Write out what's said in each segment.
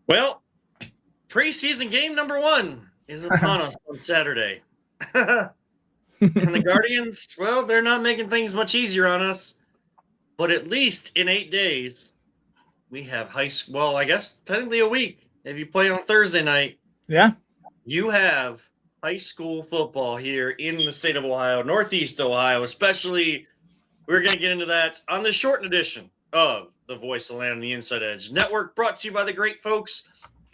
Well, preseason game number 1 is upon us on Saturday. And the Guardians, well, they're not making things much easier on us. But at least in 8 days, we have high school. Well, I guess technically a week. If you play on Thursday night, Yeah. you have high school football here in the state of Ohio, Northeast Ohio, especially. We're going to get into that on the shortened edition of the Voice of Land on the Inside Edge Network, brought to you by the great folks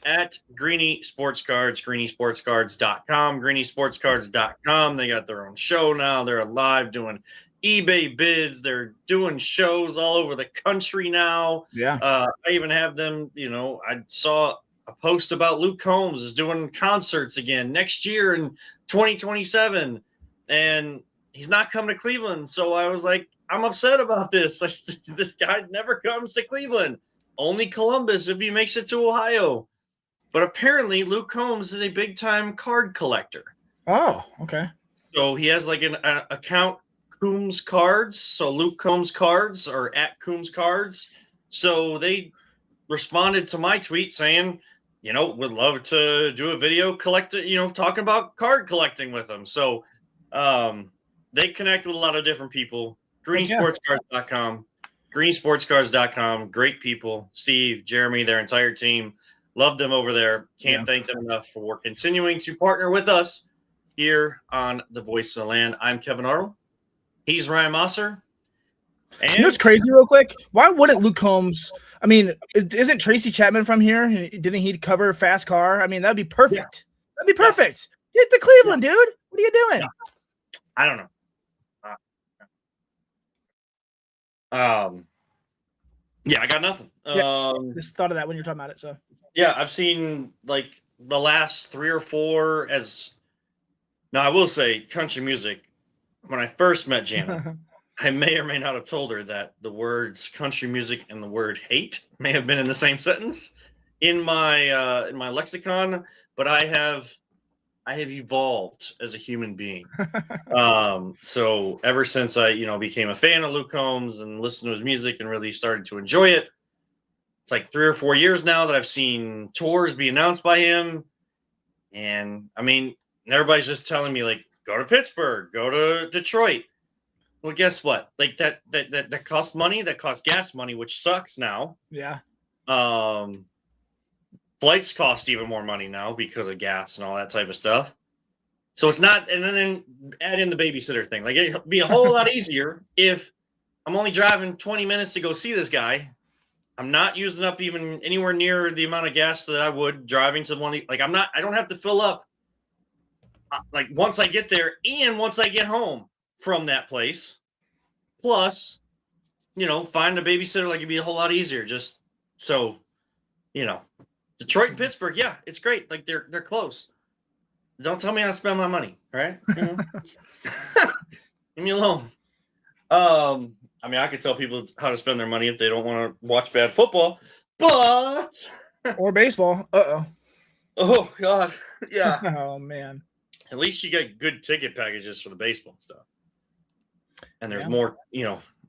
at Greeny Sports Cards, greenysportscards.com, greenysportscards.com. They got their own show now. They're live doing eBay bids. They're doing shows all over the country now. Yeah. I even have them, I saw a post about Luke Combs is doing concerts again next year in 2027. And he's not coming to Cleveland. So I was like, I'm upset about this. This guy never comes to Cleveland. Only Columbus if he makes it to Ohio. But apparently Luke Combs is a big-time card collector. Oh, okay. So he has like an account, Coombs Cards. So Luke Combs Cards or at Coombs Cards. So they responded to my tweet saying, would love to do a video talking about card collecting with them. So they connect with a lot of different people. greenysportscards.com, greenysportscards.com. Great people. Steve, Jeremy, their entire team. Love them over there. Can't thank them enough for continuing to partner with us here on The Voice of the Land. I'm Kevin Arnold. He's Ryan Mosser. And you know what's crazy real quick? Why wouldn't Luke Combs? I mean, isn't Tracy Chapman from here? Didn't he cover Fast Car? I mean, that'd be perfect. Yeah. That'd be perfect. Get to Cleveland, dude. What are you doing? Yeah. I don't know. Yeah, I got nothing. Just thought of that when you're talking about it. So yeah, I've seen like the last 3 or 4 now I will say country music. When I first met Janet, I may or may not have told her that the words country music and the word hate may have been in the same sentence in my lexicon, but I have evolved as a human being. So ever since I, became a fan of Luke Combs and listened to his music and really started to enjoy it, it's like 3 or 4 years now that I've seen tours be announced by him. And I mean, everybody's just telling me like, go to Pittsburgh, go to Detroit. Well, guess what? Like that costs money, that costs gas money, which sucks now. Yeah. Flights cost even more money now because of gas and all that type of stuff. So it's not, and then add in the babysitter thing. Like it'd be a whole lot easier if I'm only driving 20 minutes to go see this guy. I'm not using up even anywhere near the amount of gas that I would driving to one. Like I don't have to fill up like once I get there and once I get home from that place. Plus, find a babysitter, like it'd be a whole lot easier. Just so, Detroit and Pittsburgh, yeah, it's great. Like they're close. Don't tell me how to spend my money, right? Leave me alone. I mean, I could tell people how to spend their money if they don't want to watch bad football, but or baseball. Oh God, yeah. Oh man. At least you get good ticket packages for the baseball stuff. And there's more,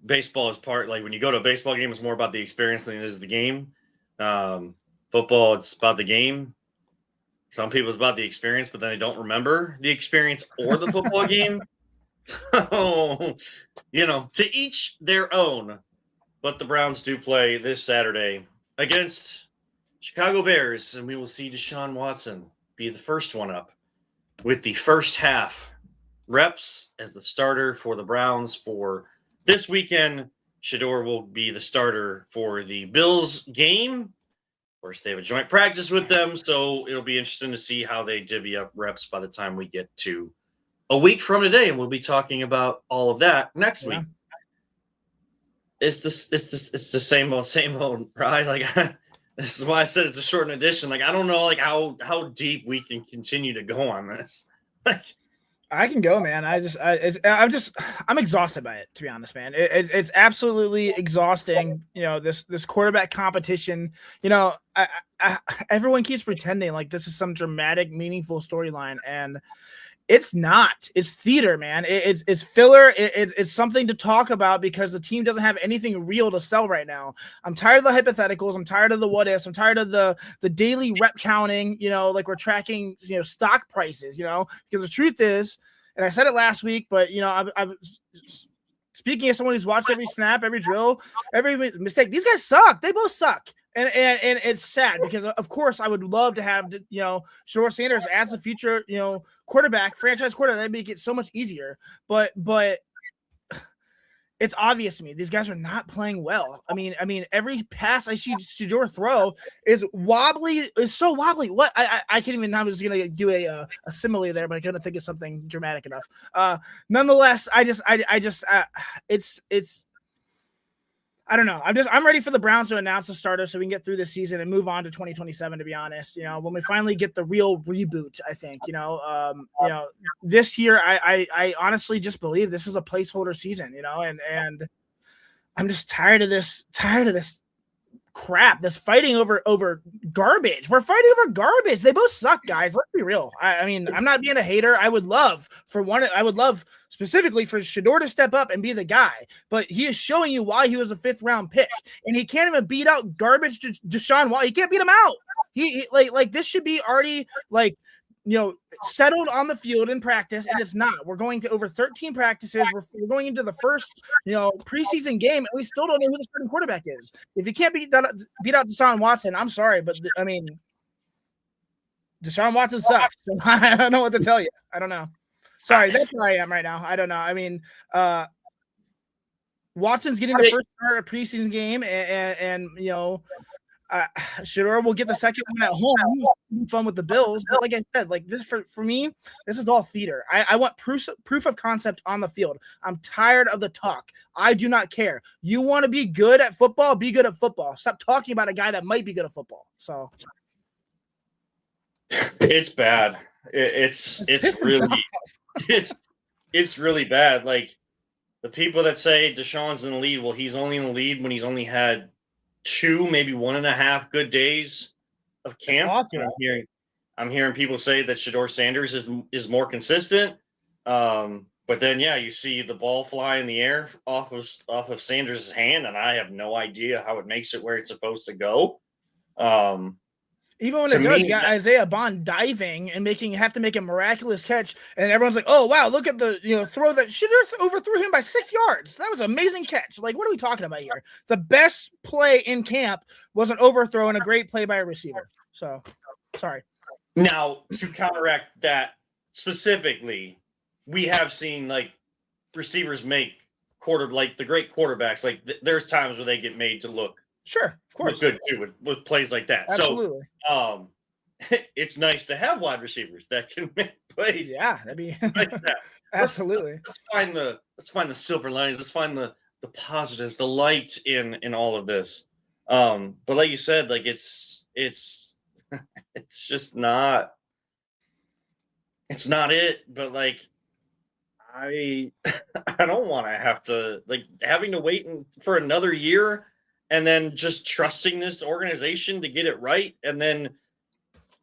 baseball is part, like when you go to a baseball game, it's more about the experience than it is the game. Football, it's about the game. Some people it's about the experience, but then they don't remember the experience or the football game. Oh, to each their own. But the Browns do play this Saturday against Chicago Bears, and we will see Deshaun Watson be the first one up with the first half reps as the starter for the Browns for this weekend. Shedeur will be the starter for the Bills game. Of course, they have a joint practice with them, so it'll be interesting to see how they divvy up reps by the time we get to a week from today, and we'll be talking about all of that next week. It's the same old, right? Like this is why I said it's a shortened edition. Like I don't know, like how deep we can continue to go on this. Like I can go, man. I'm exhausted by it, to be honest, man. It's absolutely exhausting. This quarterback competition. Everyone keeps pretending like this is some dramatic, meaningful storyline, and It's not. It's theater, man. It's filler. It's something to talk about because the team doesn't have anything real to sell right now. I'm tired of the hypotheticals. I'm tired of the what ifs. I'm tired of the daily rep counting. Like we're tracking stock prices. Because the truth is, and I said it last week, but I've speaking as someone who's watched every snap, every drill, every mistake. These guys suck. They both suck. And it's sad because, of course, I would love to have, Shedeur Sanders as the future, quarterback, franchise quarterback. That'd make it so much easier. But it's obvious to me these guys are not playing well. I mean, every pass I see Shedeur throw is wobbly. Is so wobbly. What I can't even. I was gonna do a simile there, but I couldn't think of something dramatic enough. Nonetheless, it's. I don't know. I'm ready for the Browns to announce the starter so we can get through this season and move on to 2027. To be honest, when we finally get the real reboot, I think this year I honestly just believe this is a placeholder season. And I'm just tired of this crap. This fighting over garbage. We're fighting over garbage. They both suck, guys. Let's be real. I mean, I'm not being a hater. I would love specifically for Shedeur to step up and be the guy, but he is showing you why he was a 5th round pick, and he can't even beat out garbage Deshaun Watson. He can't beat him out. He like this should be already settled on the field in practice, and it's not. We're going to over 13 practices. We're going into the first, preseason game, and we still don't know who the starting quarterback is. If you can't beat out Deshaun Watson, I'm sorry, but Deshaun Watson sucks. So I don't know what to tell you. I don't know. Sorry, that's where I am right now. I don't know. I mean, Watson's getting the first start of preseason game, and Shedeur will get the second one at home. Fun with the Bills, but like I said, like this for me, this is all theater. I want proof of concept on the field. I'm tired of the talk. I do not care. You want to be good at football? Be good at football. Stop talking about a guy that might be good at football. So it's bad. It's really it's really bad. Like the people that say Deshaun's in the lead, well, he's only in the lead when he's only had 2, maybe 1.5 good days of camp. I'm hearing people say that Shedeur Sanders is more consistent. But then you see the ball fly in the air off of Sanders' hand, and I have no idea how it makes it where it's supposed to go. Even when it does, you got Isaiah Bond diving and have to make a miraculous catch, and everyone's like, "Oh wow, look at the throw that Shedeur overthrew him by 6 yards. That was an amazing catch." Like, what are we talking about here? The best play in camp was an overthrow and a great play by a receiver. So, sorry. Now, to counteract that specifically, we have seen like receivers make the great quarterbacks. Like there's times where they get made to look. Sure, of course. Good too with plays like that. Absolutely. So, it's nice to have wide receivers that can make plays. Yeah, that'd be like that. Absolutely. Let's find the silver linings. Let's find the positives, the light in all of this. But like you said, like it's just not. It's not it. But like, I don't want to have to having to wait for another year. And then just trusting this organization to get it right. And then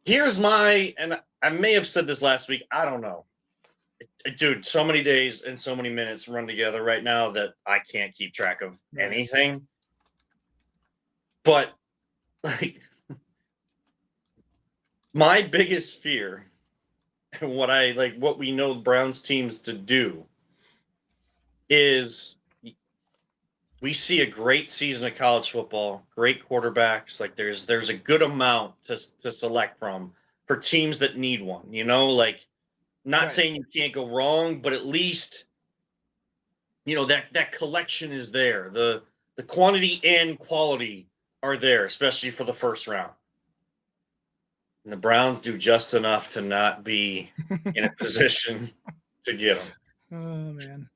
and I may have said this last week. I don't know. Dude, so many days and so many minutes run together right now that I can't keep track of anything. But my biggest fear and what we know Browns teams to do is we see a great season of college football, great quarterbacks. Like there's a good amount to select from for teams that need one. Not saying you can't go wrong, but at least that collection is there. The quantity and quality are there, especially for the first round. And the Browns do just enough to not be in a position to get them. Oh man,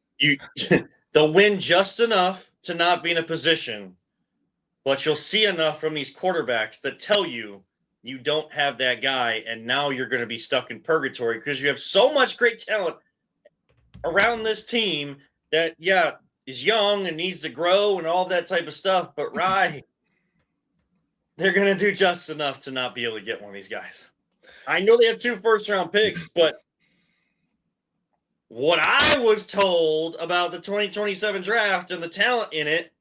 they'll win just enough to not be in a position, but you'll see enough from these quarterbacks that tell you don't have that guy, and now you're going to be stuck in purgatory because you have so much great talent around this team that is young and needs to grow and all that type of stuff. But they're going to do just enough to not be able to get one of these guys. I know they have 2 first-round picks, but what I was told about the 2027 draft and the talent in it,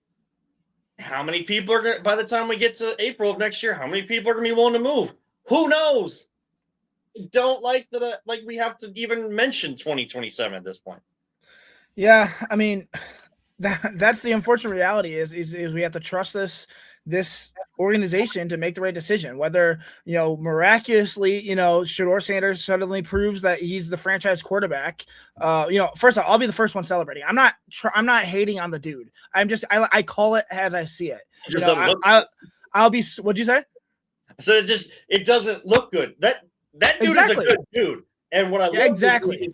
how many people are going to, by the time we get to April of next year, how many people are going to be willing to move? Who knows? Don't like that. Like we have to even mention 2027 at this point. Yeah, I mean, that's the unfortunate reality is we have to trust this organization to make the right decision. Whether, miraculously, Shedeur Sanders suddenly proves that he's the franchise quarterback. First off, I'll be the first one celebrating. I'm not hating on the dude. I call it as I see it. I'll be. What'd you say? So it doesn't look good. That dude exactly. Is a good dude. And what I love exactly,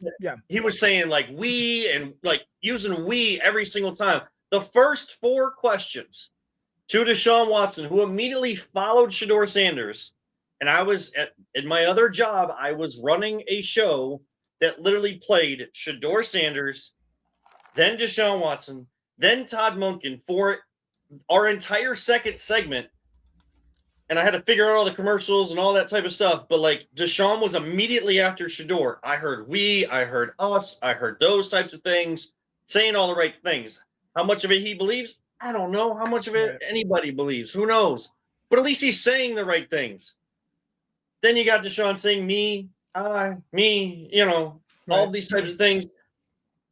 he was saying like we and like using we every single time. The first 4 questions to Deshaun Watson, who immediately followed Shedeur Sanders, and I was at my other job. I was running a show that literally played Shedeur Sanders, then Deshaun Watson, then Todd Monken for our entire second segment. And I had to figure out all the commercials and all that type of stuff. But like Deshaun was immediately after Shedeur. I heard we, I heard us, I heard those types of things, saying all the right things. How much of it he believes? I don't know. How much of it anybody believes? Who knows? But at least he's saying the right things. Then you got Deshaun saying me, I, me, all these types of things.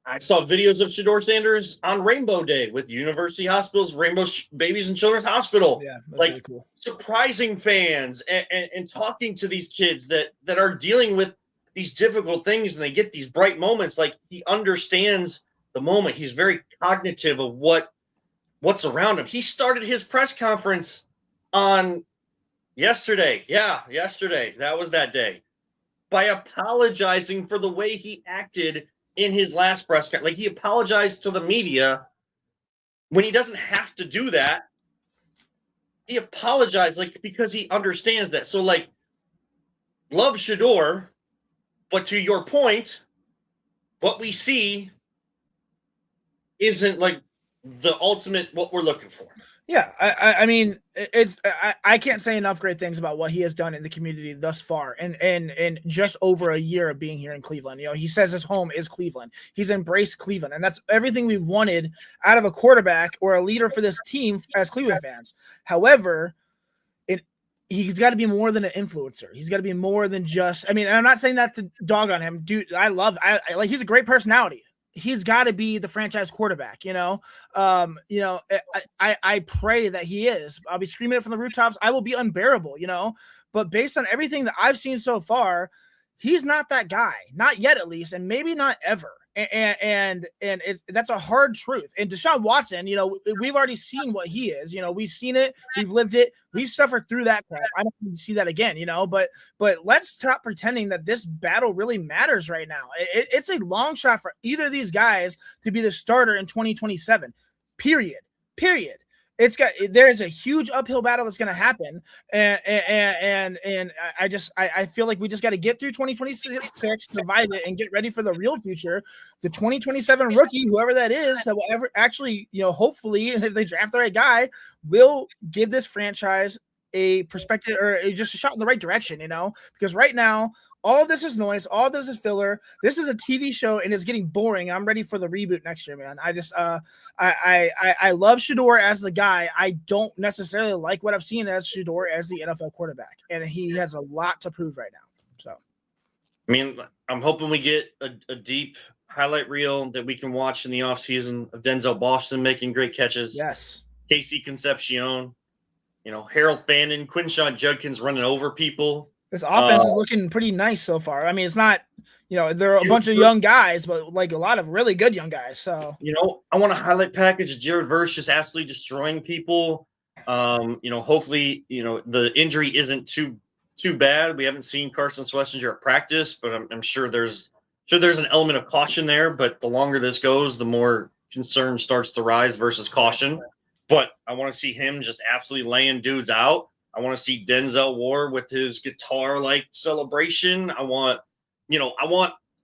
I saw videos of Shedeur Sanders on Rainbow Day with University Hospitals, Rainbow Babies and Children's Hospital. Yeah, that's like really cool. Surprising fans and talking to these kids that are dealing with these difficult things, and they get these bright moments. Like he understands the moment. He's very cognitive of what's around him. He started his press conference on yesterday. Yeah, yesterday. That was that day. By apologizing for the way he acted in his last press conference. Like he apologized to the media when he doesn't have to do that. He apologized because he understands that. So love Shedeur, but to your point, what we see isn't the ultimate what we're looking for. Yeah, I mean, I can't say enough great things about what he has done in the community thus far, and just over a year of being here in Cleveland. He says his home is Cleveland. He's embraced Cleveland, and that's everything we've wanted out of a quarterback or a leader for this team as Cleveland fans. However, he's got to be more than an influencer. He's got to be more than just. I mean, and I'm not saying that to dog on him, dude. I like he's a great personality. He's got to be the franchise quarterback, I pray that he is. I'll be screaming it from the rooftops. I will be unbearable, but based on everything that I've seen so far, he's not that guy, not yet at least, and maybe not ever. And that's a hard truth. And Deshaun Watson, we've already seen what he is. We've seen it, we've lived it, we've suffered through that crap. I don't need to see that again. But let's stop pretending that this battle really matters right now. It's a long shot for either of these guys to be the starter in 2027. Period. There's a huge uphill battle that's going to happen, and I feel like we just got to get through 2026, survive it, and get ready for the real future. The 2027 rookie, whoever that is, that will ever actually, hopefully, if they draft the right guy, will give this franchise a perspective or just a shot in the right direction, because right now all of this is noise, all of this is filler. This is a TV show and it's getting boring. I'm ready for the reboot next year, man. I just I love Shedeur as the guy. I don't necessarily like what I've seen as Shedeur as the NFL quarterback, and he has a lot to prove right now. So I mean, I'm hoping we get a deep highlight reel that we can watch in the offseason of Denzel Boston making great catches. Yes. Casey Concepcion, Harold Fannin, Quinshawn Judkins running over people. This offense is looking pretty nice so far. I mean, it's not, there are a bunch of young guys, but a lot of really good young guys. So, I want a highlight package of Jared Verse just absolutely destroying people. Hopefully, the injury isn't too bad. We haven't seen Carson Schlesinger at practice, but I'm sure there's an element of caution there. But the longer this goes, the more concern starts to rise versus caution. But I want to see him just absolutely laying dudes out. I want to see Denzel Ward with his guitar-like celebration. I want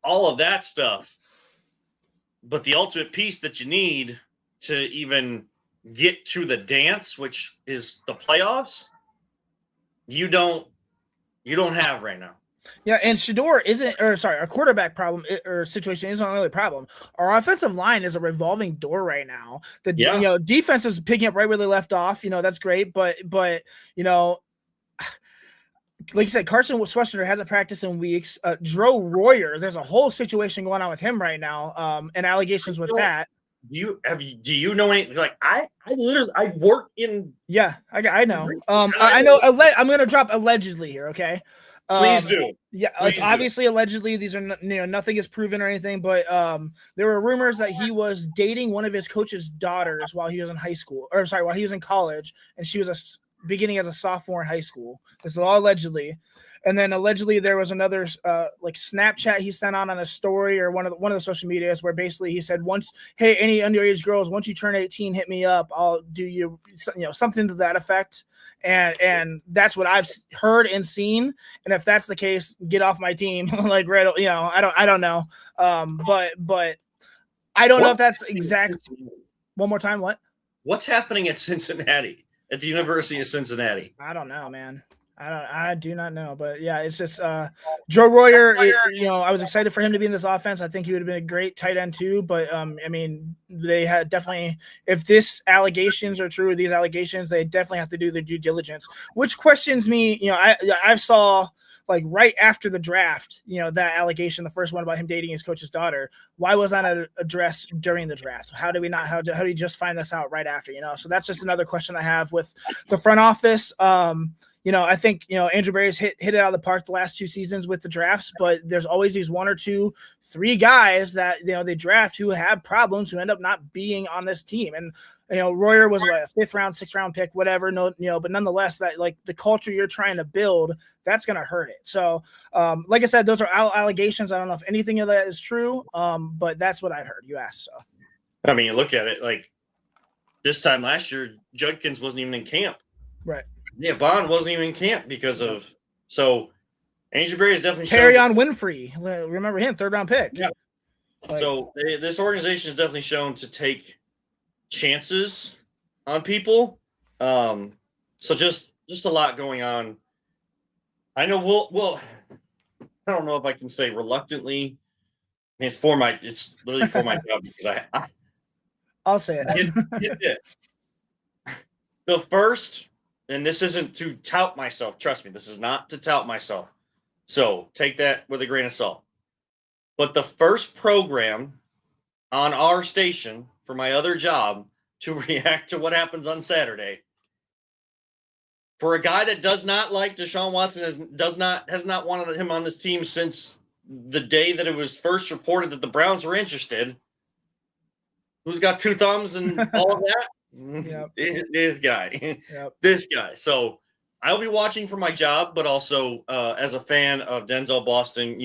all of that stuff. But the ultimate piece that you need to even get to the dance, which is the playoffs, you don't have right now. Yeah, and our quarterback problem or situation isn't only a problem. Our offensive line is a revolving door right now. Defense is picking up right where they left off. That's great, but like you said, Carson Schwarzenegger hasn't practiced in weeks. Joe Royer, there's a whole situation going on with him right now, and allegations with that. Do you know any? Like I work in. Yeah, I know. I know. I'm gonna drop allegedly here. Okay. Please do. Yeah, it's obviously allegedly. These are nothing is proven or anything, but there were rumors that he was dating one of his coach's daughters while he was in high school, while he was in college, and she was beginning as a sophomore in high school. This is all allegedly. And then allegedly there was another like Snapchat he sent on a story or one of the social medias where basically he said, hey, any underage girls, once you turn 18, hit me up. I'll do you something to that effect. And that's what I've heard and seen. And if that's the case, get off my team. Like, right. I don't know. But I don't know if that's exactly. One more time. What? What's happening at Cincinnati? At the University of Cincinnati? I don't know, man. I do not know, but yeah, it's just Joe Royer. I was excited for him to be in this offense. I think he would have been a great tight end too. But they had definitely, if these allegations are true, they definitely have to do their due diligence. Which questions me. I saw like right after the draft, that allegation, the first one about him dating his coach's daughter. Why was that addressed during the draft? How do we just find this out right after? So that's just another question I have with the front office. I think, Andrew Berry's hit it out of the park the last 2 seasons with the drafts, but there's always these 1 or 2, 3 guys that, they draft who have problems, who end up not being on this team. And, Royer was a 5th round, 6th round pick, whatever. No, but nonetheless, that like the culture you're trying to build, that's going to hurt it. So, like I said, those are allegations. I don't know if anything of that is true, but that's what I heard. You asked. So, I mean, you look at it like this time last year, Judkins wasn't even in camp. Right. Yeah, Bond wasn't even in camp because of so. Andrew Berry is definitely Perrion Winfrey. Remember him, 3rd round pick. Yeah. So this organization is definitely shown to take chances on people. So just a lot going on. I know we'll. I don't know if I can say reluctantly. I mean, it's literally for my job because I'll say it. Get this. The first. And this isn't to tout myself. Trust me, this is not to tout myself. So take that with a grain of salt. But the first program on our station for my other job to react to what happens on Saturday, for a guy that does not like Deshaun Watson, has not wanted him on this team since the day that it was first reported that the Browns were interested, who's got 2 thumbs and all of that? Yep. This guy. So I'll be watching for my job, but also as a fan of Denzel Boston,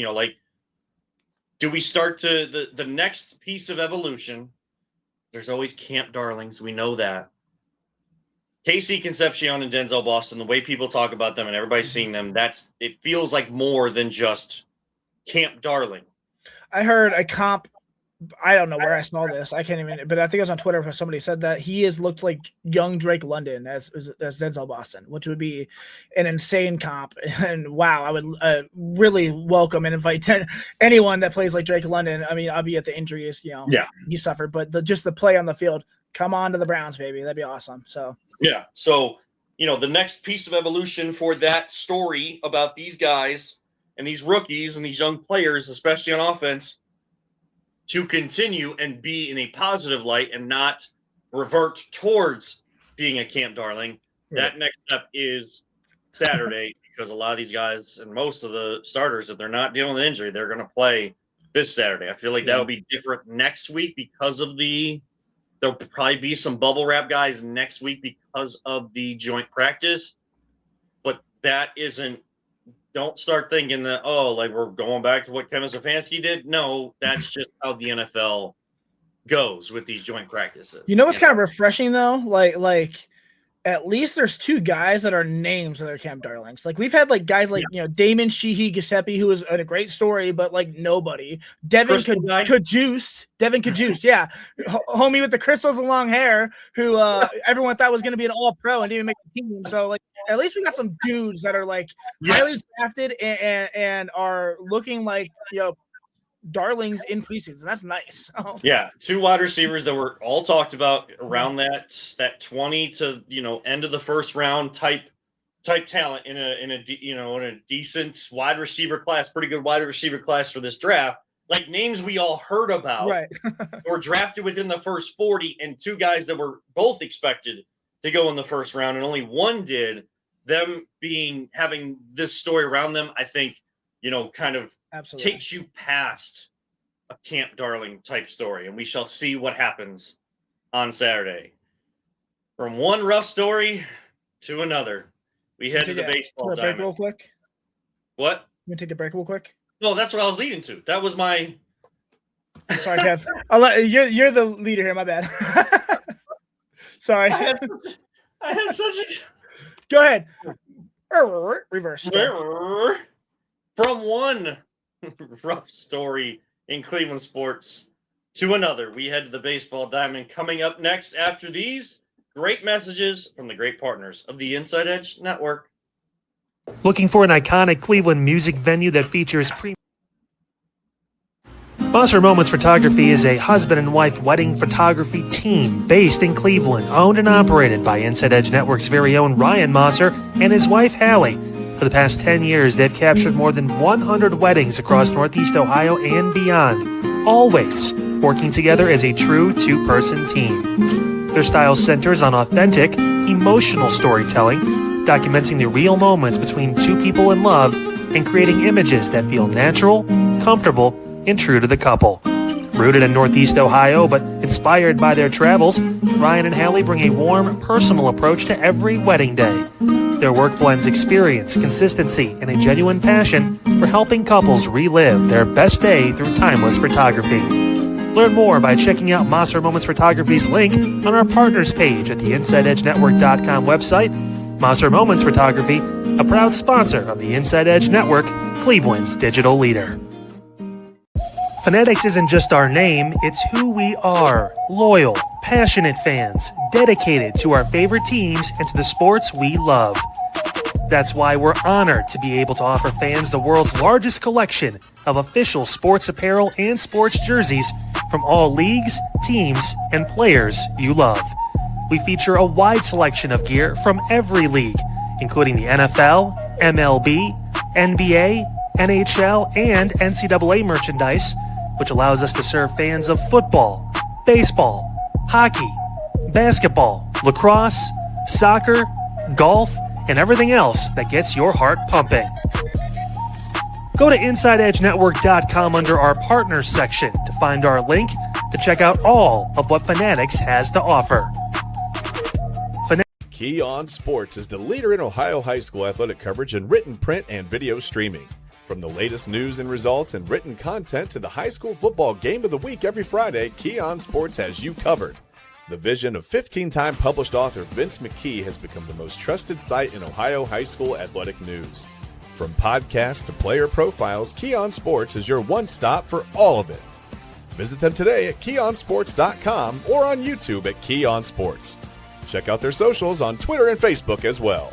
do we start to the next piece of evolution? There's always camp darlings. We know that. Casey Concepcion and Denzel Boston, the way people talk about them and everybody's seeing them, it feels like more than just camp darling. I heard a comp. I don't know where I saw this. I can't even, but I think it was on Twitter where somebody said that he has looked like young Drake London as Denzel Boston, which would be an insane comp. And wow, I would really welcome and invite anyone that plays like Drake London. I mean, I'll be at the injuries, he suffered, but just the play on the field, come on to the Browns, baby. That'd be awesome. So, yeah. So, the next piece of evolution for that story about these guys and these rookies and these young players, especially on offense, to continue and be in a positive light and not revert towards being a camp darling. Right. That next step is Saturday because a lot of these guys and most of the starters, if they're not dealing with injury, they're going to play this Saturday. I feel like that'll be different next week because of there'll probably be some bubble wrap guys next week because of the joint practice. But that isn't. Don't start thinking that, we're going back to what Kevin Stefanski did. No, that's just how the NFL goes with these joint practices. What's kind of refreshing though? Like at least there's two guys that are names of their camp darlings. Like we've had like guys like, Damon Sheehy Giuseppe, who was a great story, but like nobody. Devin Kajus. Yeah. Homie with the crystals and long hair who everyone thought was going to be an all pro and didn't even make the team. So like, at least we got some dudes that are like highly drafted and are looking like, darlings in preseason. That's nice. Yeah, 2 wide receivers that were all talked about around that 20 to end of the first round type talent in a decent wide receiver class, pretty good wide receiver class for this draft. Like names we all heard about, right? Were drafted within the first 40, and 2 guys that were both expected to go in the first round, and only one did. Them having this story around them, I think, kind of absolutely takes you past a camp darling type story, and we shall see what happens on Saturday. From one rough story to another, we head to the baseball diamond. Break real quick. What? You take a break real quick? No, that's what I was leading to. That was my. Sorry, Kev. You're the leader here. My bad. Sorry. I had such a. Go ahead. Reverse. From one rough story in Cleveland sports to another, we head to the baseball diamond. Coming up next after these great messages from the great partners of the Inside Edge Network. Looking for an iconic Cleveland music venue that features Monster Moments Photography is a husband and wife wedding photography team based in Cleveland, owned and operated by Inside Edge Network's very own Ryan Mosser and his wife Hallie. For the past 10 years, they've captured more than 100 weddings across Northeast Ohio and beyond, always working together as a true two-person team. Their style centers on authentic, emotional storytelling, documenting the real moments between two people in love and creating images that feel natural, comfortable, and true to the couple. Rooted in Northeast Ohio, but inspired by their travels, Ryan and Hallie bring a warm, personal approach to every wedding day. Their work blends experience, consistency, and a genuine passion for helping couples relive their best day through timeless photography. Learn more by checking out Monster Moments Photography's link on our partners page at the InsideEdgeNetwork.com website. Monster Moments Photography, a proud sponsor of the Inside Edge Network, Cleveland's digital leader. Fanatics isn't just our name, it's who we are. Loyal, passionate fans, dedicated to our favorite teams and to the sports we love. That's why we're honored to be able to offer fans the world's largest collection of official sports apparel and sports jerseys from all leagues, teams, and players you love. We feature a wide selection of gear from every league, including the NFL, MLB, NBA, NHL, and NCAA merchandise, which allows us to serve fans of football, baseball, hockey, basketball, lacrosse, soccer, golf, and everything else that gets your heart pumping. Go to InsideEdgeNetwork.com under our partners section to find our link to check out all of what Fanatics has to offer. Keon Sports is the leader in Ohio high school athletic coverage in written, print, and video streaming. From the latest news and results and written content to the high school football game of the week every Friday, Keon Sports has you covered. The vision of 15-time published author Vince McKee has become the most trusted site in Ohio high school athletic news. From podcasts to player profiles, Keon Sports is your one-stop for all of it. Visit them today at KeonSports.com or on YouTube at Keon Sports. Check out their socials on Twitter and Facebook as well.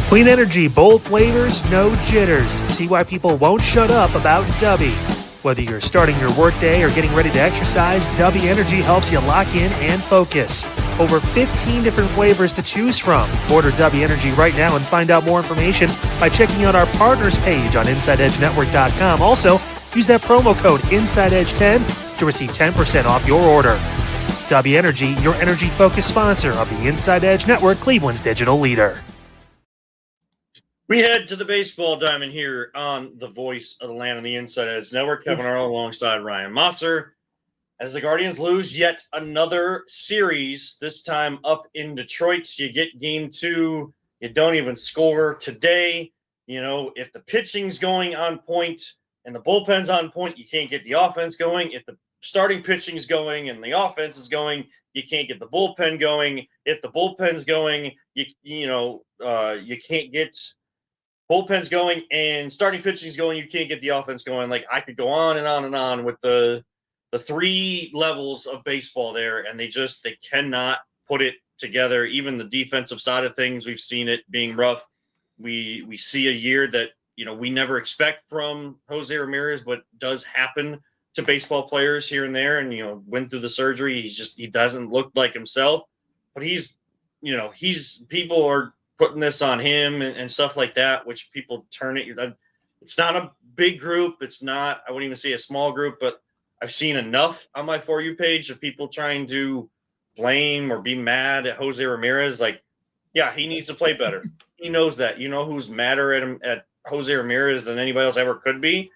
Clean energy, bold flavors, no jitters. See why people won't shut up about Dubby. Whether you're starting your workday or getting ready to exercise, Dubby Energy helps you lock in and focus. Over 15 different flavors to choose from. Order Dubby Energy right now and find out more information by checking out our partners page on InsideEdgeNetwork.com. Also, use that promo code InsideEdge10 to receive 10% off your order. Dubby Energy, your energy-focused sponsor of the Inside Edge Network, Cleveland's digital leader. We head to the baseball diamond here on the voice of the land on the Inside Edge Network. Kevin Arnold alongside Ryan Mosser. As the Guardians lose yet another series, this time up in Detroit. You get game 2. You don't even score today. You know, if the pitching's going on point and the bullpen's on point, you can't get the offense going. If the starting pitching is going and the offense is going, you can't get the bullpen going. If the bullpen's going, you can't get bullpen's going and starting pitching is going, you can't get the offense going. Like, I could go on and on and on with the three levels of baseball there, and they cannot put it together. Even the defensive side of things, we've seen it being rough. We see a year that, we never expect from Jose Ramirez, but does happen to baseball players here and there. And, went through the surgery. He doesn't look like himself, but people are putting this on him and stuff like that, which people turn it. It's not a big group. It's not, I wouldn't even say a small group, but I've seen enough on my For You page of people trying to blame or be mad at Jose Ramirez. Like, yeah, he needs to play better. He knows that. Who's madder at him, at Jose Ramirez than anybody else ever could be?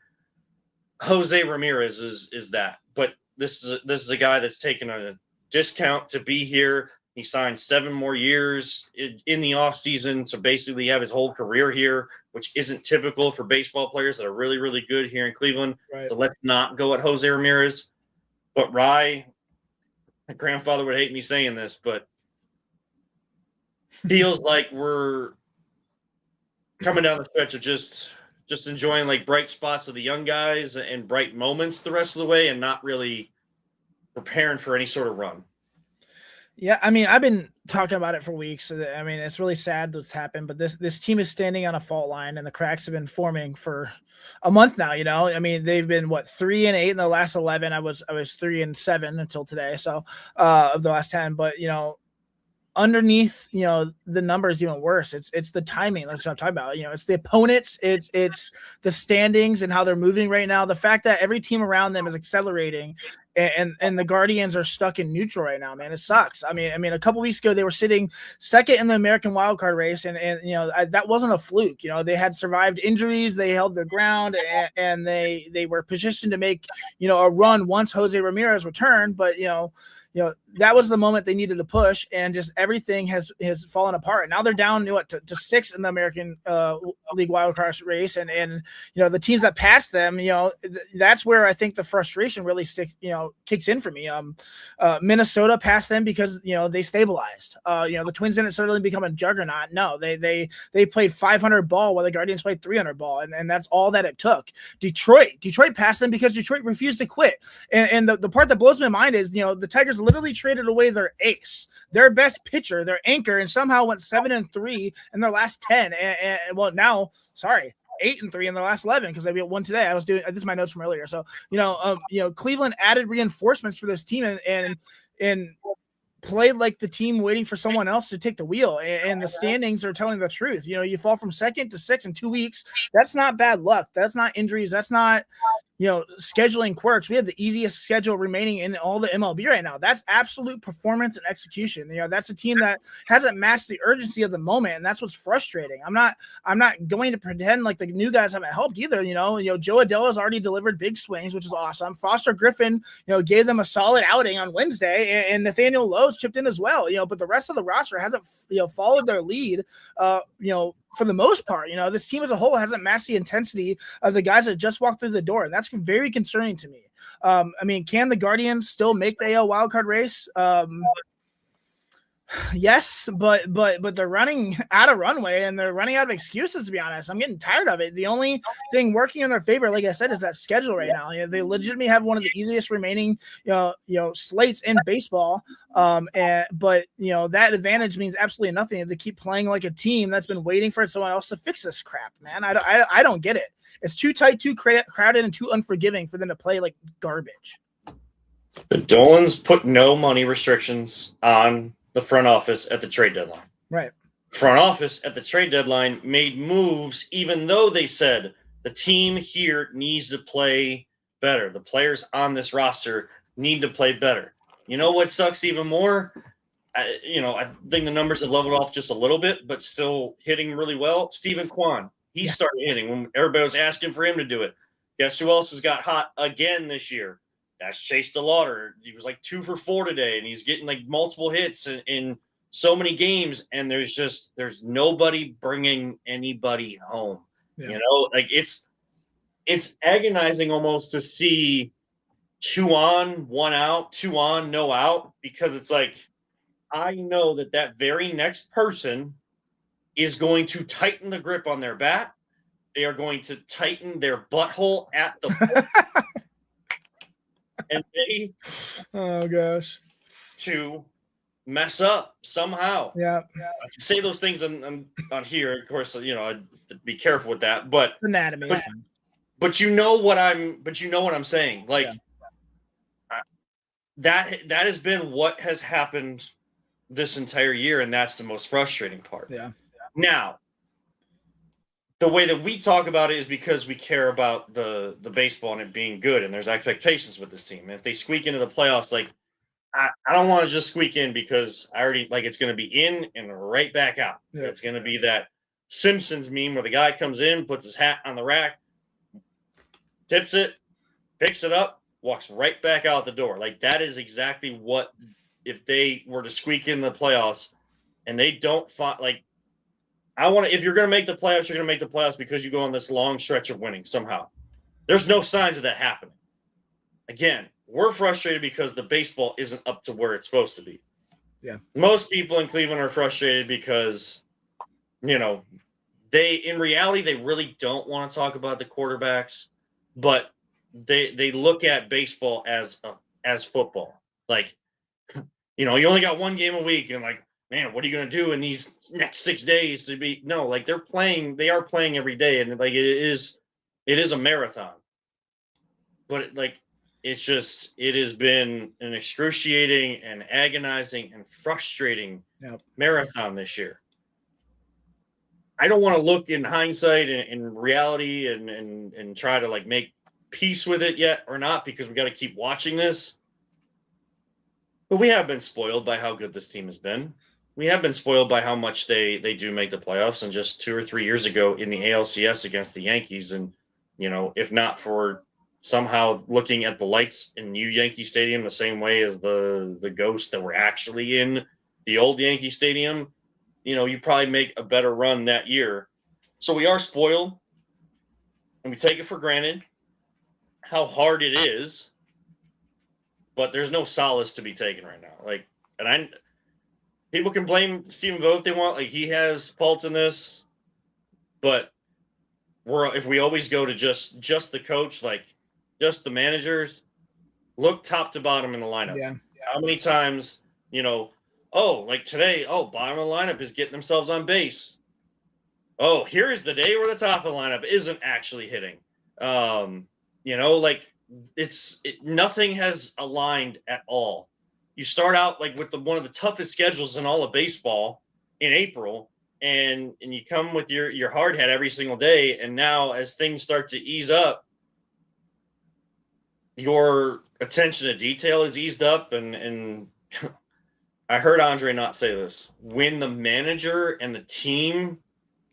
Jose Ramirez is that. But this is a guy that's taken a discount to be here. He signed 7 more years in the offseason, so basically have his whole career here, which isn't typical for baseball players that are really, really good here in Cleveland. Right. So let's not go at Jose Ramirez. But Rye, my grandfather would hate me saying this, but feels like we're coming down the stretch of just enjoying like bright spots of the young guys and bright moments the rest of the way and not really preparing for any sort of run. Yeah, I mean, I've been talking about it for weeks. I mean, it's really sad what's happened, but this team is standing on a fault line, and the cracks have been forming for a month now. I mean, they've been 3-8 in the last 11. I was 3-7 until today, so of the last 10. But underneath, the number is even worse. It's the timing. That's what I'm talking about. It's the opponents. It's the standings and how they're moving right now. The fact that every team around them is accelerating, and the Guardians are stuck in neutral right now, man. It sucks. I mean, a couple weeks ago they were sitting second in the American wildcard race, and that wasn't a fluke. They had survived injuries. They held their ground, and they were positioned to make a run once Jose Ramirez returned. But that was the moment they needed to push, and just everything has fallen apart. Now they're down to 6 in the American League wildcard race, and the teams that passed them, that's where I think the frustration really kicks in for me. Minnesota passed them because they stabilized. The Twins didn't suddenly become a juggernaut. No, they played 500 ball while the Guardians played 300 ball, and that's all that it took. Detroit passed them because Detroit refused to quit. And the part that blows my mind is the Tigers literally traded away their ace, their best pitcher, their anchor, and somehow went 7-3 in their last 10. And 8-3 in the last 11 because they won today. I was doing this is my notes from earlier. So Cleveland added reinforcements for this team and played like the team waiting for someone else to take the wheel. And the standings are telling the truth. You fall from 2nd to 6 in 2 weeks. That's not bad luck. That's not injuries. That's not scheduling quirks. We have the easiest schedule remaining in all the MLB right now. That's absolute performance and execution. That's a team that hasn't matched the urgency of the moment, and that's what's frustrating. I'm not going to pretend like the new guys haven't helped either. Joe Adela's already delivered big swings, which is awesome. Foster Griffin, gave them a solid outing on Wednesday, and Nathaniel Lowe's chipped in as well. But the rest of the roster hasn't followed their lead. For the most part, this team as a whole hasn't matched the intensity of the guys that just walked through the door. And that's very concerning to me. Can the Guardians still make the AL wildcard race? Yes, but they're running out of runway and they're running out of excuses, to be honest. I'm getting tired of it. The only thing working in their favor, like I said, is that schedule right now. They legitimately have one of the easiest remaining slates in baseball. But that advantage means absolutely nothing. They keep playing like a team that's been waiting for someone else to fix this crap, man. I don't get it. It's too tight, too crowded, and too unforgiving for them to play like garbage. The Dolans put no money restrictions on the front office at the trade deadline. Right. Front office at the trade deadline made moves even though they said the team here needs to play better. The players on this roster need to play better. You know what sucks even more? I think the numbers have leveled off just a little bit, but still hitting really well. Steven Kwan, he started hitting when everybody was asking for him to do it. Guess who else has got hot again this year? That's Chase DeLauder. He was 2 for 4 today, and he's getting multiple hits in so many games. And there's nobody bringing anybody home. Yeah. It's agonizing almost to see 2 on, 1 out, 2 on, no out, because it's like I know that very next person is going to tighten the grip on their bat. They are going to tighten their butthole at the and they oh gosh, to mess up somehow. Yeah. I can say those things on here, of course. I'd be careful with that. But It's anatomy. but you know what I'm saying. Like that has been what has happened this entire year, and that's the most frustrating part. Yeah. Now, the way that we talk about it is because we care about the baseball and it being good, and there's expectations with this team. And if they squeak into the playoffs, like I don't want to just squeak in because I already it's going to be in and right back out. Yeah. It's going to be that Simpsons meme where the guy comes in, puts his hat on the rack, tips it, picks it up, walks right back out the door. Like that is exactly what if they were to squeak in the playoffs and they don't find if you're going to make the playoffs, you're going to make the playoffs because you go on this long stretch of winning somehow. There's no signs of that happening. Again, we're frustrated because the baseball isn't up to where it's supposed to be. Yeah. Most people in Cleveland are frustrated because, in reality, they really don't want to talk about the quarterbacks, but they look at baseball as football. Like, you only got one game a week and man, what are you going to do in these next 6 days to be? No, they are playing every day. And it is a marathon, but it has been an excruciating and agonizing and frustrating marathon this year. I don't want to look in hindsight and in reality and try to make peace with it yet or not, because we got to keep watching this. But we have been spoiled by how good this team has been. We have been spoiled by how much they do make the playoffs. And just 2 or 3 years ago in the ALCS against the Yankees, and if not for somehow looking at the lights in new Yankee Stadium the same way as the ghosts that were actually in the old Yankee Stadium, you probably make a better run that year. So we are spoiled, and we take it for granted how hard it is, but there's no solace to be taken right now. People can blame Stephen Vogt if they want. He has faults in this, but if we always go to just the coach, just the managers, look top to bottom in the lineup. Yeah. How many times, today, bottom of the lineup is getting themselves on base. Oh, here's the day where the top of the lineup isn't actually hitting. Nothing has aligned at all. You start out with one of the toughest schedules in all of baseball in April, and you come with your hard hat every single day. And now as things start to ease up, your attention to detail is eased up. And I heard Andre not say this. When the manager and the team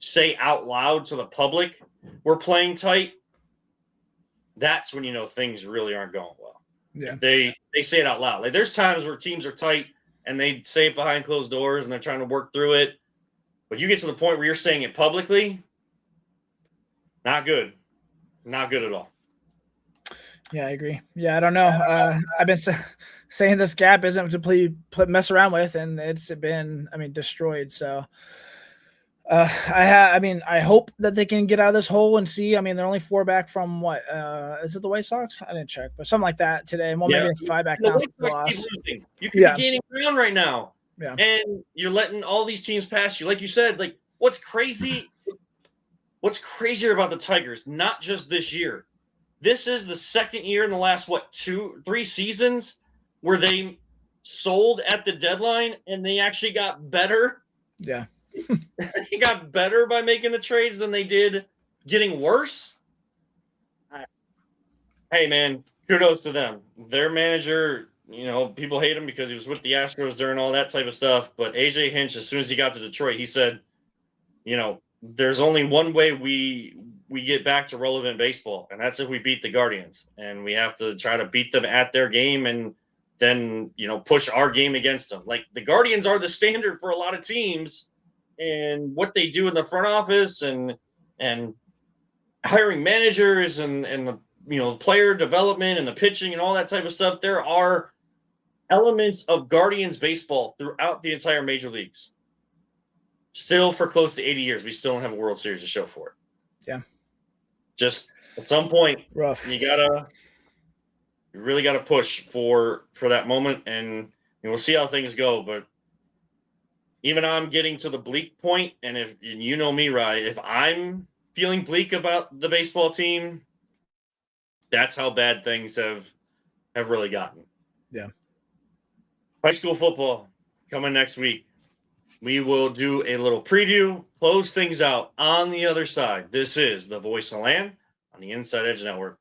say out loud to the public, we're playing tight, that's when things really aren't going well. Yeah. They say it out loud. There's times where teams are tight and they say it behind closed doors and they're trying to work through it. But you get to the point where you're saying it publicly, not good. Not good at all. Yeah, I agree. Yeah, I don't know. I've been saying this gap isn't to mess around with, and it's been, destroyed. So I hope that they can get out of this hole and see. They're only 4 back from what? Is it the White Sox? I didn't check, but something like that today. Well, maybe 5 back now. You could be gaining ground right now. Yeah. And you're letting all these teams pass you. Like you said, what's crazier about the Tigers, not just this year. This is the second year in the last, 2-3 seasons where they sold at the deadline and they actually got better. Yeah. They got better by making the trades than they did getting worse. Hey, man, kudos to them. Their manager, people hate him because he was with the Astros during all that type of stuff. But AJ Hinch, as soon as he got to Detroit, he said, there's only one way we get back to relevant baseball, and that's if we beat the Guardians. And we have to try to beat them at their game and then, push our game against them. The Guardians are the standard for a lot of teams. And what they do in the front office and hiring managers and player development and the pitching and all that type of stuff, there are elements of Guardians baseball throughout the entire major leagues. Still, for close to 80 years, we still don't have a World Series to show for it. Yeah. Just at some point, rough. You really gotta push for that moment, and we'll see how things go. But even I'm getting to the bleak point, and if you know me, right, if I'm feeling bleak about the baseball team, that's how bad things have really gotten. Yeah. High school football coming next week. We will do a little preview, close things out on the other side. This is the Voice of Land on the Inside Edge Network.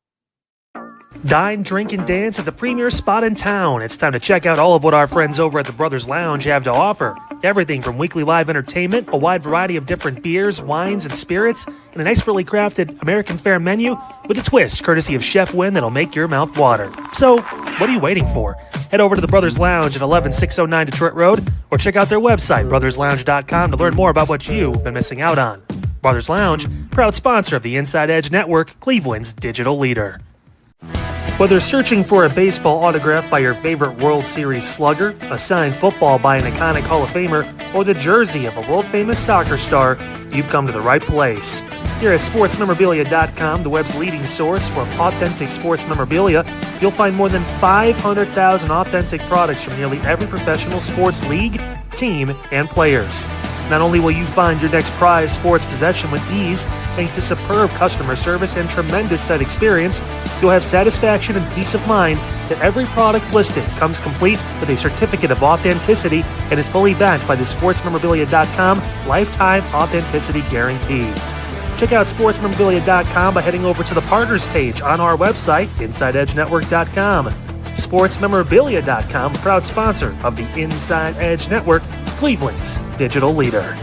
Dine, drink, and dance at the premier spot in town. It's time to check out all of what our friends over at the Brothers Lounge have to offer. Everything from weekly live entertainment, a wide variety of different beers, wines, and spirits, and an expertly crafted American fare menu with a twist courtesy of Chef Wynn that'll make your mouth water. So, what are you waiting for? Head over to the Brothers Lounge at 11609 Detroit Road or check out their website, brotherslounge.com, to learn more about what you've been missing out on. Brothers Lounge, proud sponsor of the Inside Edge Network, Cleveland's digital leader. Whether searching for a baseball autograph by your favorite World Series slugger, a signed football by an iconic Hall of Famer, or the jersey of a world-famous soccer star, you've come to the right place. Here at SportsMemorabilia.com, the web's leading source for authentic sports memorabilia, you'll find more than 500,000 authentic products from nearly every professional sports league, team, and players. Not only will you find your next prized sports possession with ease, thanks to superb customer service and tremendous site experience, you'll have satisfaction and peace of mind that every product listed comes complete with a certificate of authenticity and is fully backed by the SportsMemorabilia.com Lifetime Authenticity Guarantee. Check out SportsMemorabilia.com by heading over to the Partners page on our website, InsideEdgeNetwork.com. SportsMemorabilia.com, a proud sponsor of the Inside Edge Network, Cleveland's digital leader.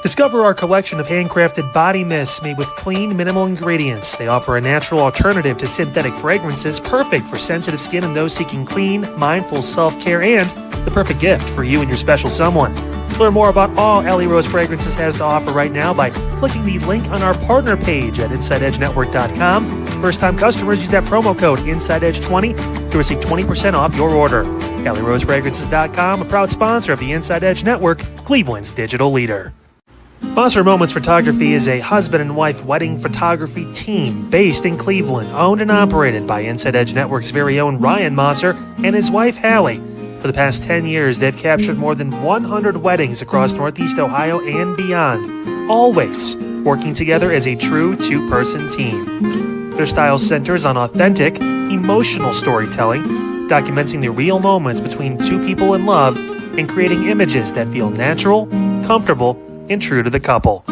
Discover our collection of handcrafted body mists made with clean, minimal ingredients. They offer a natural alternative to synthetic fragrances, perfect for sensitive skin and those seeking clean, mindful self-care, and the perfect gift for you and your special someone. Learn more about all Ellie Rose Fragrances has to offer right now by clicking the link on our partner page at InsideEdgeNetwork.com. First-time customers use that promo code InsideEdge20 to receive 20% off your order. EllieRoseFragrances.com, a proud sponsor of the Inside Edge Network, Cleveland's digital leader. Maser Moments Photography is a husband and wife wedding photography team based in Cleveland, owned and operated by Inside Edge Network's very own Ryan Maser and his wife Hallie. For the past 10 years, they've captured more than 100 weddings across Northeast Ohio and beyond, always working together as a true two-person team. Their style centers on authentic, emotional storytelling, documenting the real moments between two people in love and creating images that feel natural, comfortable, and true to the couple.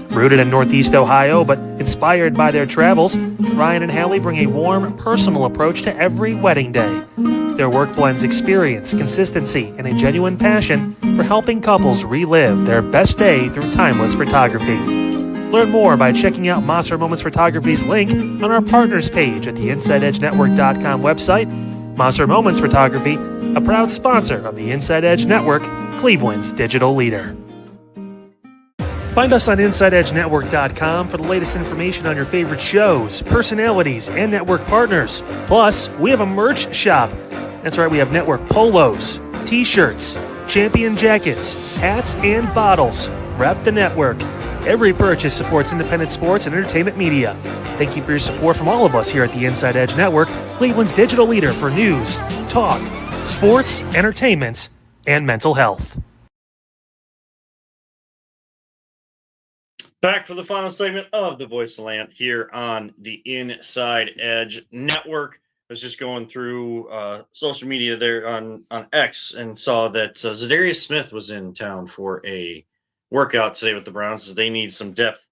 Rooted in Northeast Ohio, but inspired by their travels, Ryan and Hallie bring a warm, personal approach to every wedding day. Their work blends experience, consistency, and a genuine passion for helping couples relive their best day through timeless photography. Learn more by checking out Maser Moments Photography's link on our partners page at the InsideEdgeNetwork.com website. Maser Moments Photography, a proud sponsor of the Inside Edge Network, Cleveland's digital leader. Find us on InsideEdgeNetwork.com for the latest information on your favorite shows, personalities, and network partners. Plus, we have a merch shop. That's right, we have network polos, t-shirts, champion jackets, hats, and bottles. Rep the network. Every purchase supports independent sports and entertainment media. Thank you for your support from all of us here at the Inside Edge Network, Cleveland's digital leader for news, talk, sports, entertainment, and mental health. Back for the final segment of the Voice of Land here on the Inside Edge Network. I was just going through social media there on X and saw that Zadarius Smith was in town for a workout today with the Browns. They need some depth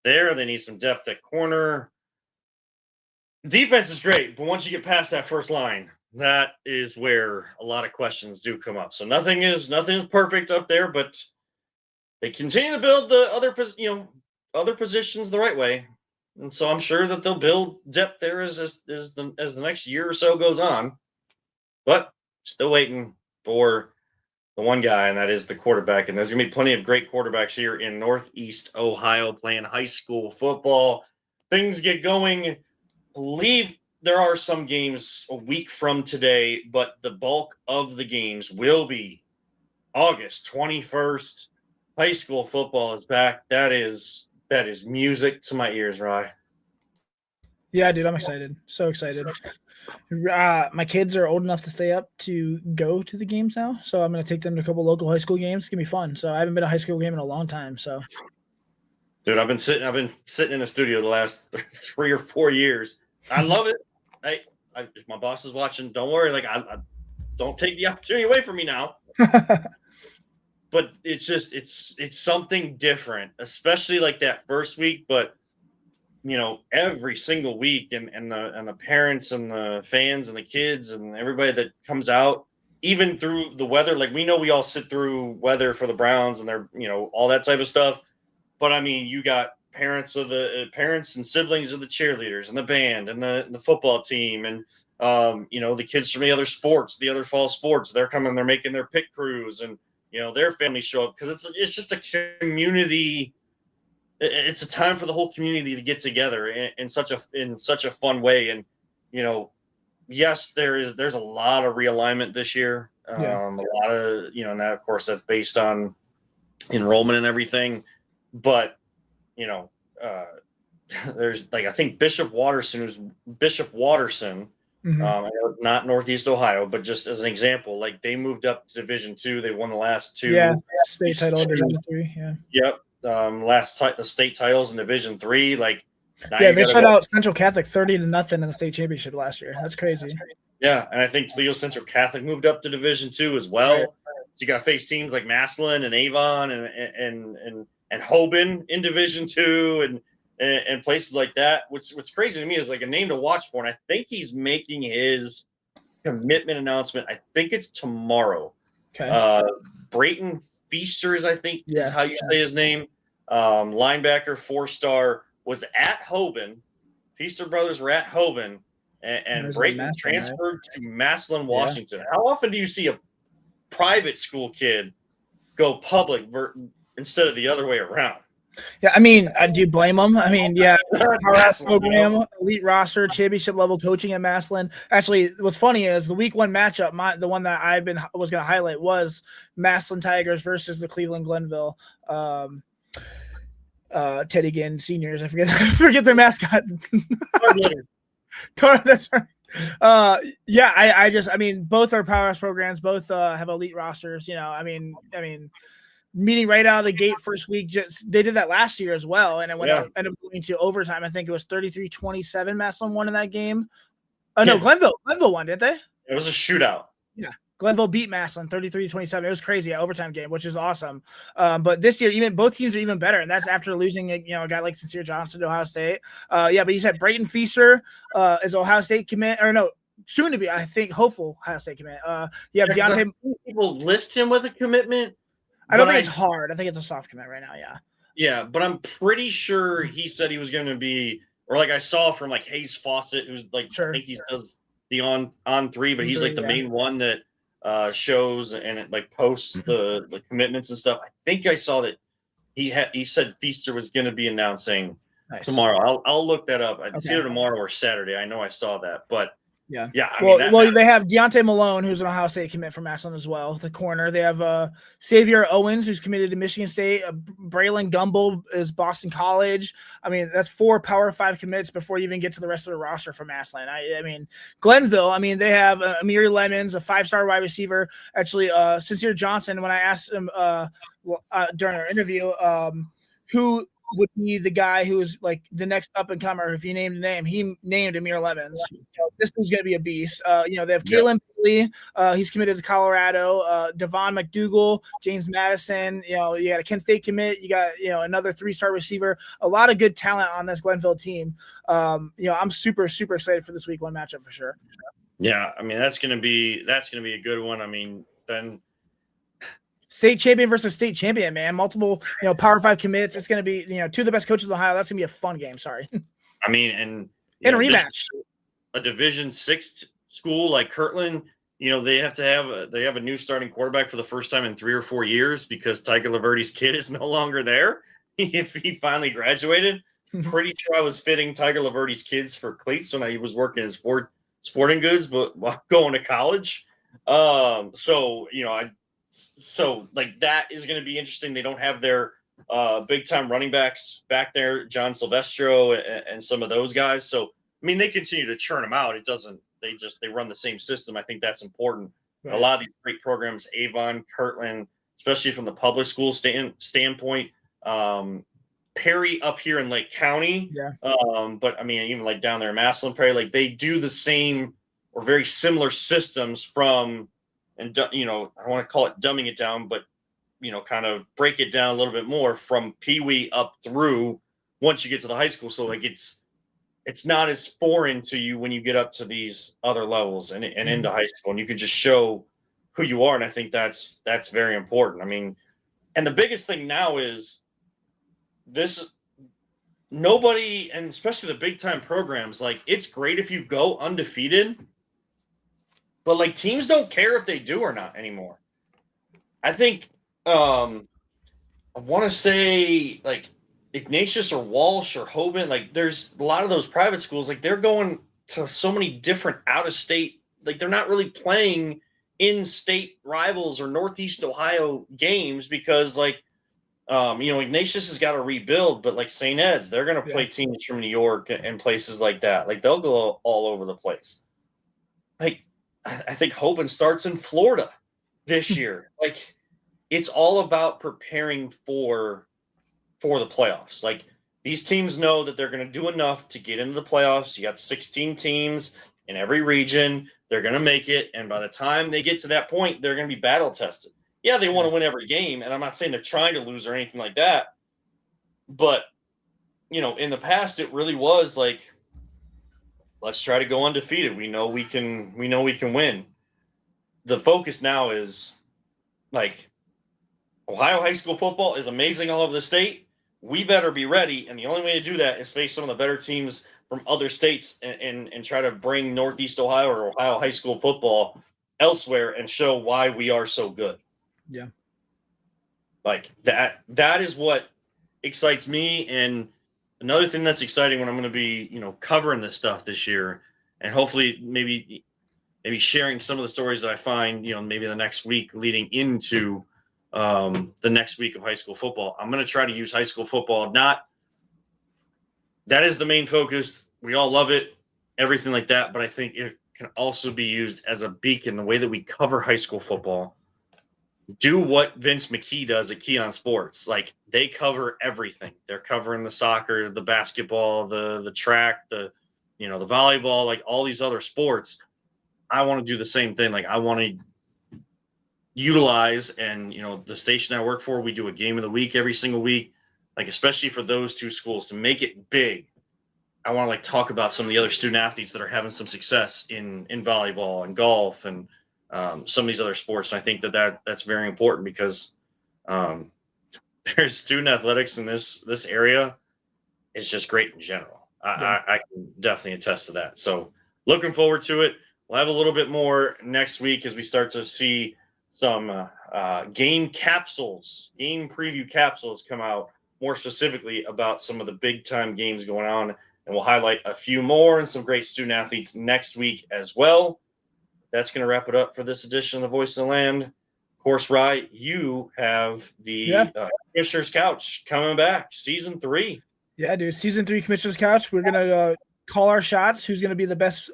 there. They need some depth at corner. Defense is great, but once you get past that first line, that is where a lot of questions do come up. So nothing is perfect up there, but they continue to build the other positions the right way, and so I'm sure that they'll build depth there as the next year or so goes on. But still waiting for the one guy, and that is the quarterback. And there's going to be plenty of great quarterbacks here in Northeast Ohio playing high school football. Things get going. I believe there are some games a week from today, but the bulk of the games will be August 21st. High school football is back. That is music to my ears, Rye. Yeah, dude, I'm excited. So excited. My kids are old enough to stay up to go to the games now, so I'm going to take them to a couple local high school games. It's going to be fun. So I haven't been to a high school game in a long time. So, dude, I've been sitting in a studio the last 3 or 4 years. I love it. If my boss is watching, don't worry. Like, I don't take the opportunity away from me now. But it's just it's something different, especially like that first week. But every single week, and the parents and the fans and the kids and everybody that comes out, even through the weather. Like, we know we all sit through weather for the Browns and they're all that type of stuff. But I mean, you got parents and siblings of the cheerleaders and the band and the football team and the kids from the other sports, the other fall sports. They're coming, they're making their pit crews, and their families show up, because it's just a community. It's a time for the whole community to get together in such a fun way. And yes, there's a lot of realignment this year. A lot of and that, of course, that's based on enrollment and everything. But there's, like, I think Bishop Watterson. I know not Northeast Ohio, but just as an example, like, they moved up to Division II. They won the last two. Yeah, state title, Division III. Yeah. Yep. The state titles in Division III. Like, they shut out Central Catholic 30-0 in the state championship last year. That's crazy. Yeah, and I think Toledo Central Catholic moved up to Division II as well. Right. So you got to face teams like Massillon and Avon and Hoban in Division II and places like that. What's crazy to me is, like, a name to watch for. And I think he's making his commitment announcement. I think it's tomorrow. Okay. Brayton Feasters, I think is how you say his name. Linebacker, 4-star, was at Hoban. Feaster brothers were at Hoban, and Brayton transferred to Massillon, Washington. Yeah. How often do you see a private school kid go public instead of the other way around? Yeah, I mean, do you blame them? I mean, powerhouse program, elite roster, championship level coaching at Massillon. Actually, what's funny is the week 1 matchup, the one that was going to highlight was Massillon Tigers versus the Cleveland Glenville Teddy Ginn seniors. I forget their mascot. That's right. I mean, both are powerhouse programs. Both have elite rosters. I mean. Meeting right out of the gate first week. They did that last year as well, and it ended up going to overtime. I think it was 33-27. Massillon won in that game. Oh no, Glenville won, didn't they? It was a shootout. Yeah, Glenville beat Massillon 33-27. It was crazy, overtime game, which is awesome. But this year, even both teams are even better, and that's after losing a guy like Sincere Johnson to Ohio State. But you said Brayton Feaster is Ohio State commit, or no? Soon to be, I think, hopeful Ohio State commit. Deontay. People list him with a commitment. I don't think it's hard. I think it's a soft commit right now. Yeah. Yeah, but I'm pretty sure he said he was going to be, or like I saw from like Hayes Fawcett, who's like, I think he does the on 3, but he's like the main one that shows and it like posts the commitments and stuff. I think I saw that he said Feaster was going to be announcing tomorrow. I'll look that up. It's either tomorrow or Saturday. I know I saw that, but yeah. They have Deontay Malone, who's an Ohio State commit from Massillon as well, the corner. They have Xavier Owens, who's committed to Michigan State. Braylon Gumbel is Boston College. I mean, that's 4 Power 5 commits before you even get to the rest of the roster from Massillon. I mean, Glenville. I mean, they have Amiri Lemons, a 5-star wide receiver. Actually, Sincere Johnson. When I asked him during our interview, who would be the guy who is like the next up and comer. If you named a name, he named Amir Lemons. This thing's going to be a beast. They have Kalen Bailey. He's committed to Colorado. Devon McDougal, James Madison. You got a Kent State commit. You got, another 3-star receiver. A lot of good talent on this Glenville team. I'm super, super excited for this week 1 matchup for sure. Yeah. I mean, that's going to be a good one. I mean, then state champion versus state champion, man. Multiple, Power 5 commits. It's going to be, 2 of the best coaches in Ohio. That's going to be a fun game. Sorry. I mean, and a rematch. A Division 6 school like Kirtland, they have a new starting quarterback for the first time in 3 or 4 years because Tiger Laverty's kid is no longer there. If he finally graduated, pretty sure I was fitting Tiger Laverty's kids for cleats when I was working in sporting goods, but while going to college. So that is going to be interesting. They don't have their big time running backs back there, John Silvestro and some of those guys. So, I mean, they continue to churn them out. They run the same system. I think that's important. Right. A lot of these great programs, Avon, Kirtland, especially from the public school standpoint, Perry up here in Lake County. Yeah. But I mean, even like down there in Massillon Prairie, like they do the same or very similar systems from, and I want to call it dumbing it down, but kind of break it down a little bit more from Pee Wee up through once you get to the high school. So like it's not as foreign to you when you get up to these other levels and into high school, and you can just show who you are. And I think that's very important. I mean, and the biggest thing now is nobody, and especially the big time programs, like it's great if you go undefeated, but like teams don't care if they do or not anymore. I think I want to say like Ignatius or Walsh or Hoban, like there's a lot of those private schools, like they're going to so many different out of state, like they're not really playing in-state rivals or Northeast Ohio games because like Ignatius has got to rebuild, but like St. Ed's, they're going to play teams from New York and places like that. Like they'll go all over the place. Like I think Hoban starts in Florida this year. Like it's all about preparing for the playoffs. Like these teams know that they're going to do enough to get into the playoffs. You got 16 teams in every region. They're going to make it. And by the time they get to that point, they're going to be battle tested. Yeah, they want to win every game. And I'm not saying they're trying to lose or anything like that. But, in the past, it really was like, let's try to go undefeated. We know we can win. The focus now is like Ohio high school football is amazing all over the state. We better be ready. And the only way to do that is face some of the better teams from other states and try to bring Northeast Ohio or Ohio high school football elsewhere and show why we are so good. Yeah. Like that is what excites me. And another thing that's exciting when I'm going to be, covering this stuff this year and hopefully maybe sharing some of the stories that I find, maybe the next week leading into the next week of high school football. I'm going to try to use high school football. That is the main focus. We all love it, everything like that. But I think it can also be used as a beacon, the way that we cover high school football. Do what Vince McKee does at Keon Sports. Like they cover everything. They're covering the soccer, the basketball, the track, the volleyball, like all these other sports. I want to do the same thing. Like I want to utilize, and the station I work for, we do a game of the week every single week, like especially for those two schools to make it big. I want to like talk about some of the other student athletes that are having some success in volleyball and golf and some of these other sports. And I think that's very important because there's student athletics in this area is just great in general. I can definitely attest to that. So looking forward to it. We'll have a little bit more next week as we start to see some game preview capsules come out, more specifically about some of the big time games going on. And we'll highlight a few more and some great student athletes next week as well. That's going to wrap it up for this edition of the Voice of the Land. Of course, Rye, you have the Commissioner's Couch coming back, season 3. Yeah, dude, season 3 Commissioner's Couch. We're going to call our shots. Who's going to be the best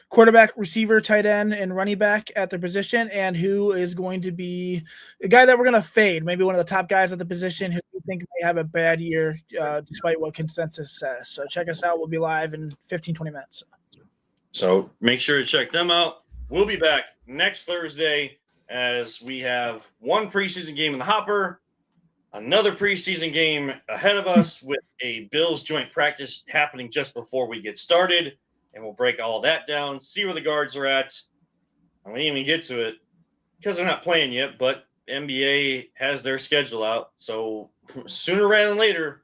quarterback, receiver, tight end, and running back at their position, and who is going to be a guy that we're going to fade, maybe one of the top guys at the position who we think may have a bad year despite what consensus says. So check us out. We'll be live in 15, 20 minutes. So make sure to check them out. We'll be back next Thursday as we have one preseason game in the hopper, another preseason game ahead of us with a Bills joint practice happening just before we get started. And we'll break all that down, see where the guards are at. And we didn't even get to it because they're not playing yet, but NBA has their schedule out. So sooner rather than later,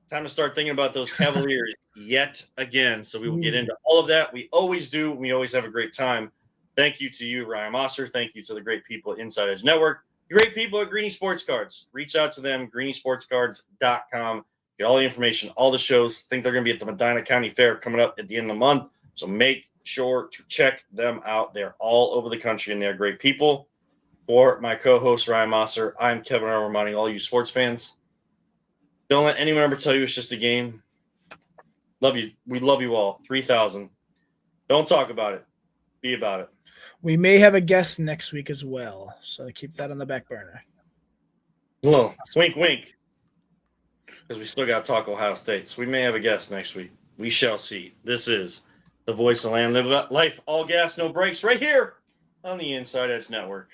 time to start thinking about those Cavaliers yet again. So we will get into all of that. We always do. We always have a great time. Thank you to you, Ryan Mosser. Thank you to the great people at Inside Edge Network. The great people at Greeny Sports Cards. Reach out to them, greenysportscards.com. Get all the information, all the shows. Think they're going to be at the Medina County Fair coming up at the end of the month. So make sure to check them out. They're all over the country, and they're great people. For my co-host, Ryan Mosser, I'm Kevin Armour, reminding all you sports fans, don't let anyone ever tell you it's just a game. Love you. We love you all. 3,000. Don't talk about it. Be about it. We may have a guest next week as well, so keep that on the back burner. Well, wink, wink. Because we still got to talk Ohio State. So we may have a guest next week. We shall see. This is the voice of land, live life, all gas, no brakes, right here on the Inside Edge Network.